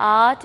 8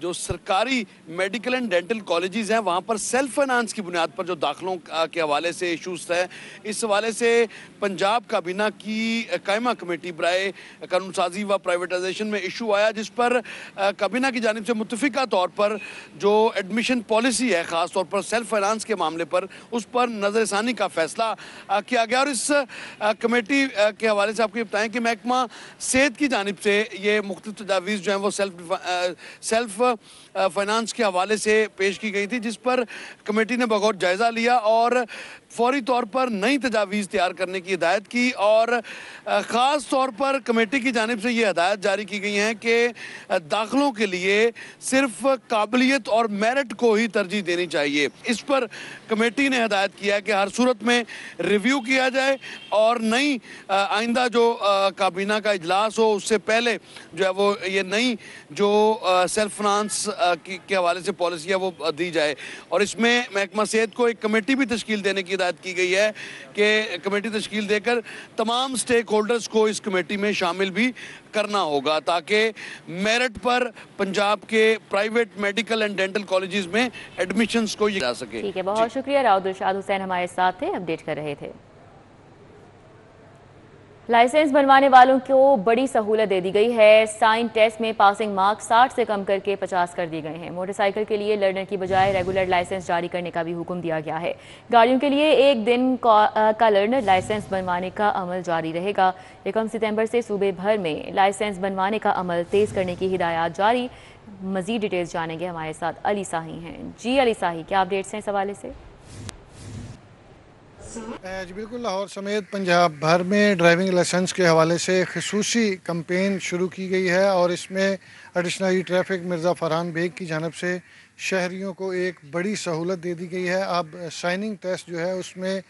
جو سرکاری medical and dental colleges ہیں وہاں پر سیلف فائنانس کی بنیاد پر جو داخلوں کے حوالے سے ایشوز ہے، اس حوالے سے پنجاب کابینہ کی قائمہ کمیٹی برائے قانون سازی و پرائیویٹائزیشن میں ایشو آیا، جس پر کابینہ کی جانب سے متفقہ طور پر جو ایڈمیشن پالیسی ہے خاص طور پر سیلف فائنانس کے معاملے پر اس پر نظر ثانی کا فیصلہ کیا گیا۔ اور اس کمیٹی کے حوالے سے آپ کو یہ بتائیں کہ محکمہ صحت کی جانب سے یہ مختلف تجاویز جو ہیں وہ سیلف فائنانس کے حوالے سے پیش کی گئی تھی، جس پر کمیٹی نے بغور جائزہ لیا اور فوری طور پر نئی تجاویز تیار کرنے کی ہدایت کی، اور خاص طور پر کمیٹی کی جانب سے یہ ہدایت جاری کی گئی ہیں کہ داخلوں کے لیے صرف قابلیت اور میرٹ کو ہی ترجیح دینی چاہیے۔ اس پر کمیٹی نے ہدایت کیا ہے کہ ہر صورت میں ریویو کیا جائے اور نئی آئندہ جو کابینہ کا اجلاس ہو اس سے پہلے جو ہے وہ یہ نئی جو سیلف فائنانس کے حوالے سے پالیسی ہے وہ دی جائے۔ اور اس میں محکمہ صحت کو ایک کمیٹی بھی تشکیل دینے کی ہدایت کی گئی ہے کہ کمیٹی تشکیل دے کر تمام سٹیک ہولڈرز کو اس کمیٹی میں شامل بھی کرنا ہوگا تاکہ میرٹ پر پنجاب کے private medical and dental colleges میں ایڈمیشنز کو یہ جا سکے۔ ٹھیک ہے، بہت شکریہ۔ راؤد ارشاد حسین ہمارے ساتھ تھے، اپڈیٹ کر رہے تھے۔ لائسنس بنوانے والوں کو بڑی سہولت دے دی گئی ہے۔ سائن ٹیسٹ میں پاسنگ مارکس 60 سے کم کر کے 50 کر دیے گئے ہیں۔ موٹر سائیکل کے لیے لرنر کی بجائے ریگولر لائسنس جاری کرنے کا بھی حکم دیا گیا ہے۔ گاڑیوں کے لیے 1 دن کا لرنر لائسنس بنوانے کا عمل جاری رہے گا۔ 1 ستمبر سے صوبے بھر میں لائسنس بنوانے کا عمل تیز کرنے کی ہدایات جاری۔ مزید ڈیٹیلز جانیں گے، ہمارے ساتھ علی ساہی ہیں۔ جی علی ساہی، کیا اپڈیٹس ہیں اس حوالے سے؟ جی بالکل، لاہور سمیت پنجاب بھر میں ڈرائیونگ لائسنس کے حوالے سے خصوصی کمپین شروع کی گئی ہے، اور اس میں ایڈیشنل ٹریفک مرزا فرحان بیگ کی جانب سے شہریوں کو ایک بڑی سہولت دے دی گئی ہے۔ اب سائننگ ٹیسٹ جو ہے اس میں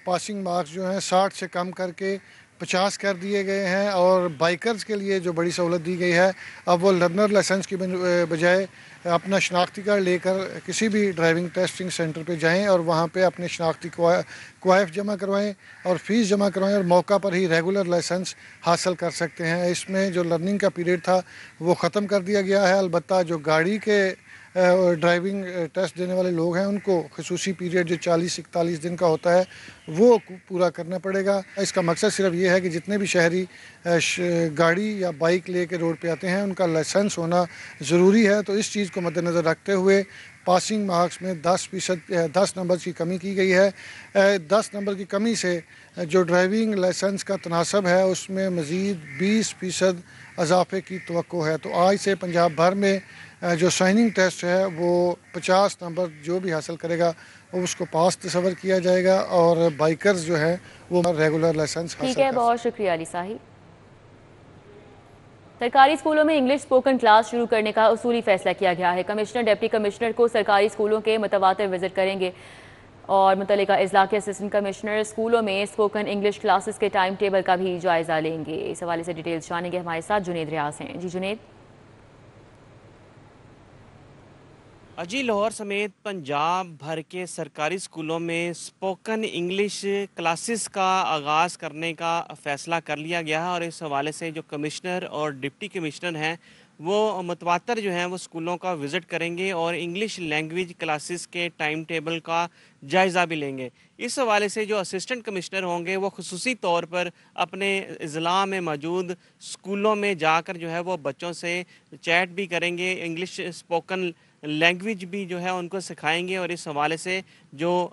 پاسنگ مارکس جو ہیں 60 سے کم کر کے 50 کر دیے گئے ہیں، اور بائکرز کے لیے جو بڑی سہولت دی گئی ہے، اب وہ لرنر لائسنس کی بجائے اپنا شناختی کارڈ لے کر کسی بھی ڈرائیونگ ٹیسٹنگ سینٹر پہ جائیں اور وہاں پہ اپنے شناختی کوائف جمع کروائیں اور فیس جمع کروائیں، اور موقع پر ہی ریگولر لائسنس حاصل کر سکتے ہیں۔ اس میں جو لرننگ کا پیریڈ تھا وہ ختم کر دیا گیا ہے، البتہ جو گاڑی کے ڈرائیونگ ٹیسٹ دینے والے لوگ ہیں ان کو خصوصی پیریڈ جو 40-41 دن کا ہوتا ہے وہ پورا کرنا پڑے گا۔ اس کا مقصد صرف یہ ہے کہ جتنے بھی شہری گاڑی یا بائک لے کے روڈ پہ آتے ہیں ان کا لائسنس ہونا ضروری ہے، تو اس چیز کو مد نظر رکھتے ہوئے پاسنگ مارکس میں 10 نمبر کی کمی کی گئی ہے۔ 10 نمبر کی کمی سے جو ڈرائیونگ لائسنس کا تناسب ہے اس میں مزید 20% اضافے کی توقع ہے۔ تو آج سے پنجاب بھر میں جو سائننگ ٹیسٹ ہے وہ 50 نمبر جو بھی حاصل کرے گا اس کو پاس تصور کیا جائے گا، اور بائکرز جو ہے وہ ریگولر لائسنس حاصل ٹھیک ہے، بہت شکریہ علی ساہی۔ سرکاری اسکولوں میں انگلش اسپوکن کلاس شروع کرنے کا اصولی فیصلہ کیا گیا ہے۔ کمشنر ڈپٹی کمشنر کو سرکاری اسکولوں کے متواتر وزٹ کریں گے اور متعلقہ اضلاع کے اسسٹنٹ کمشنر اسکولوں میں اسپوکن انگلش کلاسز کے ٹائم ٹیبل کا بھی جائزہ لیں گے۔ اس حوالے سے ڈیٹیلز جانیں گے، ہمارے ساتھ جنید ریاض ہیں۔ جی جنید۔ جی لاہور سمیت پنجاب بھر کے سرکاری اسکولوں میں اسپوکن انگلش کلاسز کا آغاز کرنے کا فیصلہ کر لیا گیا ہے، اور اس حوالے سے جو کمشنر اور ڈپٹی کمشنر ہیں وہ متواتر جو ہیں وہ اسکولوں کا وزٹ کریں گے اور انگلش لینگویج کلاسز کے ٹائم ٹیبل کا جائزہ بھی لیں گے۔ اس حوالے سے جو اسسٹنٹ کمشنر ہوں گے وہ خصوصی طور پر اپنے اضلاع میں موجود اسکولوں میں جا کر جو ہے وہ بچوں سے چیٹ بھی کریں گے، انگلش اسپوکن لینگویج بھی جو ہے ان کو سکھائیں گے، اور اس حوالے سے جو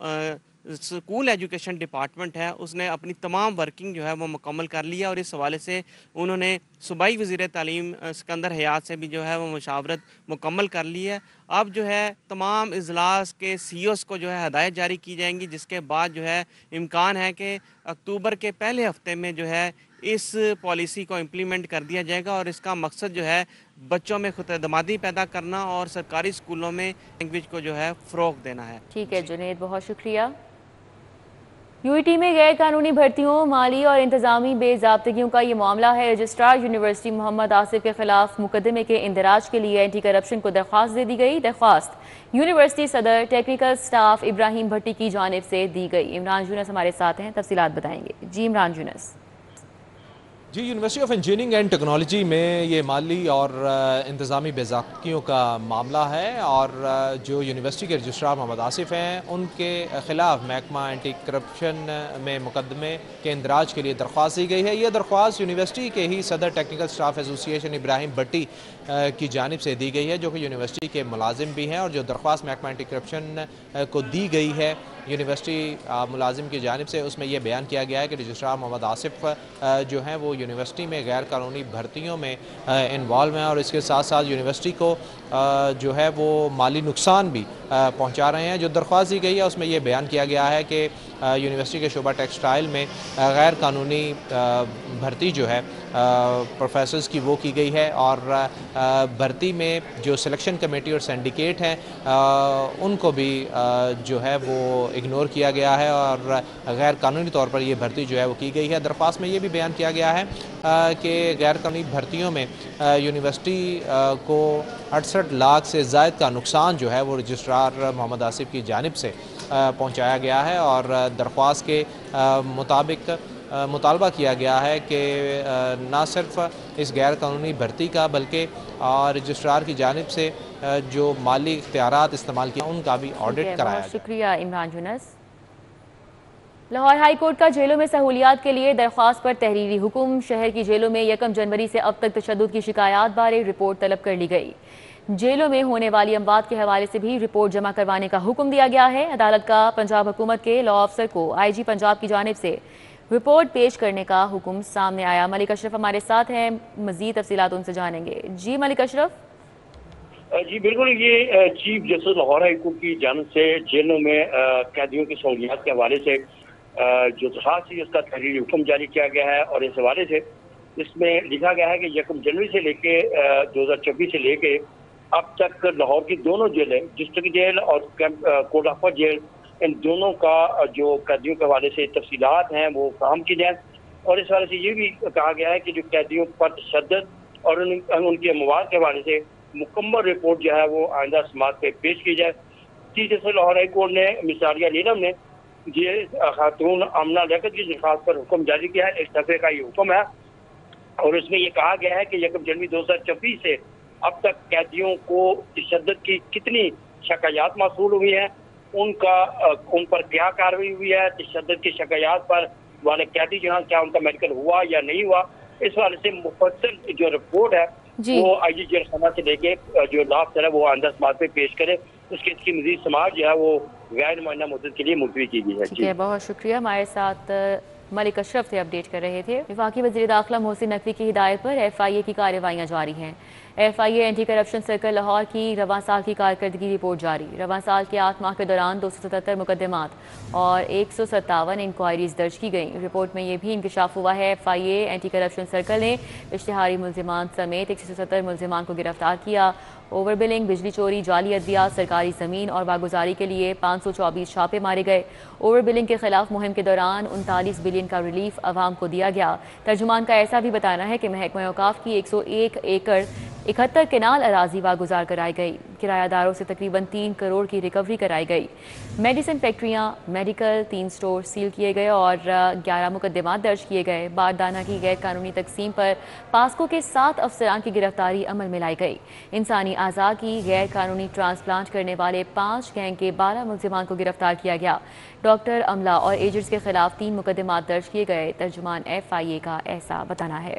اسکول ایجوکیشن ڈپارٹمنٹ ہے اس نے اپنی تمام ورکنگ جو ہے وہ مکمل کر لیا، اور اس حوالے سے انہوں نے صوبائی وزیر تعلیم سکندر حیات سے بھی جو ہے وہ مشاورت مکمل کر لی ہے۔ اب جو ہے تمام اضلاع کے سی اوز کو جو ہے ہدایت جاری کی جائیں گی، جس کے بعد جو ہے امکان ہے کہ اکتوبر کے پہلے ہفتے میں جو ہے اس پالیسی کو امپلیمنٹ کر دیا جائے گا، اور اس کا مقصد جو ہے بچوں میں خود اعتمادی پیدا کرنا اور سرکاری اسکولوں میں لینگویج کو جو ہے فروغ دینا ہے۔ ٹھیک ہے جنید، بہت شکریہ۔ یو ای ٹی میں غیر قانونی بھرتیوں، مالی اور انتظامی بے ضابطگیوں کا یہ معاملہ ہے۔ رجسٹرار یونیورسٹی محمد آصف کے خلاف مقدمے کے اندراج کے لیے اینٹی کرپشن کو درخواست دے دی گئی۔ درخواست یونیورسٹی صدر ٹیکنیکل سٹاف ابراہیم بھٹی کی جانب سے دی گئی۔ عمران یونس ہمارے ساتھ ہیں، تفصیلات بتائیں گے۔ جی عمران یونس۔ جی، university of engineering and technology میں یہ مالی اور انتظامی بے ضابطگیوں کا معاملہ ہے، اور جو یونیورسٹی کے رجسٹرار محمد آصف ہیں ان کے خلاف محکمہ اینٹی کرپشن میں مقدمے کے اندراج کے لیے درخواست دی گئی ہے۔ یہ درخواست یونیورسٹی کے ہی صدر ٹیکنیکل سٹاف ایسوسی ایشن ابراہیم بٹی کی جانب سے دی گئی ہے، جو کہ یونیورسٹی کے ملازم بھی ہیں، اور جو درخواست محکمہ اینٹی کرپشن کو دی گئی ہے یونیورسٹی ملازم کی جانب سے، اس میں یہ بیان کیا گیا ہے کہ رجسٹرار محمد آصف جو ہیں وہ یونیورسٹی میں غیر قانونی بھرتیوں میں انوالو ہیں، اور اس کے ساتھ ساتھ یونیورسٹی کو جو ہے وہ مالی نقصان بھی پہنچا رہے ہیں۔ جو درخواست دی گئی ہے اس میں یہ بیان کیا گیا ہے کہ یونیورسٹی کے شعبہ ٹیکسٹائل میں غیر قانونی بھرتی جو ہے پروفیسرز کی وہ کی گئی ہے، اور بھرتی میں جو سلیکشن کمیٹی اور سینڈیکیٹ ہیں ان کو بھی جو ہے وہ اگنور کیا گیا ہے، اور غیر قانونی طور پر یہ بھرتی جو ہے وہ کی گئی ہے۔ درخواست میں یہ بھی بیان کیا گیا ہے کہ غیر قانونی بھرتیوں میں یونیورسٹی کو 68 لاکھ سے زائد کا نقصان جو ہے وہ رجسٹرار محمد آصف کی جانب سے پہنچایا گیا ہے، اور درخواست کے مطابق مطالبہ کیا گیا ہے کہ نہ صرف اس غیر قانونی بھرتی کا بلکہ رجسٹرار کی جانب سے جو مالی اختیارات استعمال کیا ان کا بھی آڈٹ کرایا جائے۔ شکریہ عمران یونس۔ لاہور ہائی کورٹ کا جیلوں میں سہولیات کے لیے درخواست پر تحریری حکم۔ شہر کی جیلوں میں 1 جنوری سے اب تک تشدد کی شکایات بارے رپورٹ طلب کر لی گئی۔ جیلوں میں ہونے والی اموات کے حوالے سے بھی رپورٹ جمع کروانے کا حکم دیا گیا ہے۔ عدالت کا پنجاب حکومت کے لاء افسر کو آئی جی پنجاب کی جانب سے رپورٹ پیش کرنے کا حکم سامنے آیا۔ ملک اشرف ہمارے ساتھ ہیں، مزید تفصیلات ان سے جانیں گے۔ جی ملک اشرف۔ جی بالکل، یہ chief justice Lahore high court کی جانب سے جیلوں میں قیدیوں کی سہولیات کے حوالے سے جو درخواست تھی اس کا تحریری حکم جاری کیا گیا ہے، اور اس حوالے سے اس میں لکھا گیا ہے کہ 1 جنوری سے لے کے 2024 سے لے کے اب تک لاہور کی دونوں جیلیں، ڈسٹرکٹ جیل اور کوٹ افر جیل، ان دونوں کا جو قیدیوں کے حوالے سے تفصیلات ہیں وہ فراہم کی جائیں، اور اس حوالے سے یہ بھی کہا گیا ہے کہ جو قیدیوں پر تشدد اور ان کے اموات کے حوالے سے مکمل رپورٹ جو ہے وہ آئندہ سماعت پہ پیش کی جائے۔ Chief justice Lahore high court نے مساریہ نیلم نے یہ خاتون آمنہ لیاقت کی درخواست پر حکم جاری کیا ہے۔ 1 دفعے کا یہ حکم ہے، اور اس میں یہ کہا گیا ہے کہ 1 جنوری 2024 سے اب تک قیدیوں کو تشدد کی کتنی شکایات موصول ہوئی ہیں، ان پر کیا کارروائی ہوئی ہے، تشدد کی شکایات پر والے قیدی جو ہیں کیا ان کا میڈیکل ہوا یا نہیں ہوا، اس حوالے سے مفصل جو رپورٹ ہے وہ آئی جی جیل خانہ سے لے کے جو لاء افسر ہے وہ آئندہ سماعت پہ پیش کرے۔ اس کی مزید سماعت جو ہے وہ غیر معینہ مدت کے لیے ملتوی کی گئی ہے۔ ٹھیک ہے، بہت شکریہ۔ ہمارے ساتھ ملک اشرف سے اپڈیٹ کر رہے تھے۔ وفاقی وزیر داخلہ محسن نقوی کی ہدایت پر ایف آئی اے کی کارروائیاں جاری ہیں۔ ایف آئی اے اینٹی کرپشن سرکل لاہور کی رواں سال کی کارکردگی رپورٹ جاری۔ رواں سال کے 8 ماہ کے دوران 277 مقدمات اور 157 انکوائریز درج کی گئیں۔ رپورٹ میں یہ بھی انکشاف ہوا ہے ایف آئی اے اینٹی کرپشن سرکل نے اشتہاری ملزمان سمیت 170 ملزمان کو گرفتار کیا۔ اوور بلنگ، بجلی چوری، جعلی ادویات، سرکاری زمین اور واگزاری کے لیے 524 چھاپے مارے گئے۔ اوور بلنگ کے خلاف مہم کے دوران 39 بلین کا ریلیف عوام کو دیا گیا۔ ترجمان کا ایسا بھی بتانا ہے کہ محکمہ اوقاف کی 101 ایکڑ 71 کنال اراضی واگزار کرائی گئی۔ کرایہ داروں سے تقریباً 3 کروڑ کی ریکوری کرائی گئی۔ میڈیسن فیکٹریاں، میڈیکل 3 سٹور سیل کیے گئے اور 11 مقدمات درج کیے گئے۔ باردانہ کی غیر قانونی تقسیم پر پاسکو کے 7 افسران کی گرفتاری عمل میں لائی گئی۔ انسانی اعضاء کی غیر قانونی ٹرانسپلانٹ کرنے والے 5 گینگ کے 12 ملزمان کو گرفتار کیا گیا۔ ڈاکٹر، عملہ اور ایجنٹس کے خلاف 3 مقدمات درج کیے گئے۔ ترجمان ایف آئی اے کا ایسا بتانا ہے۔